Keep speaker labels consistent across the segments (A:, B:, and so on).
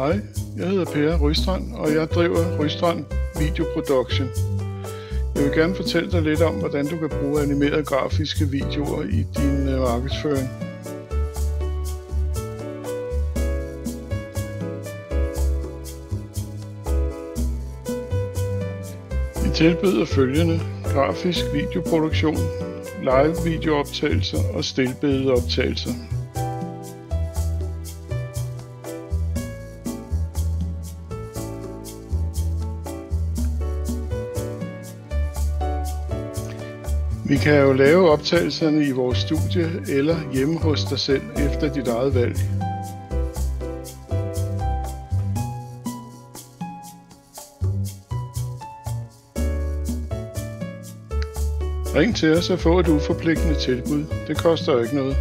A: Hej, jeg hedder Per Rystrand, og jeg driver Rystrand Video Production. Jeg vil gerne fortælle dig lidt om, hvordan du kan bruge animerede grafiske videoer i din markedsføring. Vi tilbyder følgende: grafisk videoproduktion, live videooptagelser og stillbilledoptagelser. Vi kan jo lave optagelserne i vores studie eller hjemme hos dig selv efter dit eget valg. Ring til os og få et uforpligtende tilbud. Det koster jo ikke noget.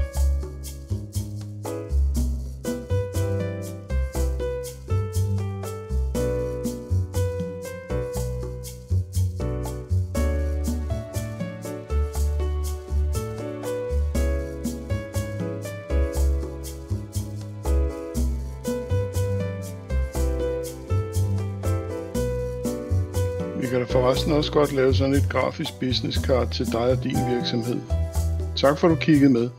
A: Vi kan da forresten også godt lave sådan et grafisk business card til dig og din virksomhed. Tak for at du kiggede med.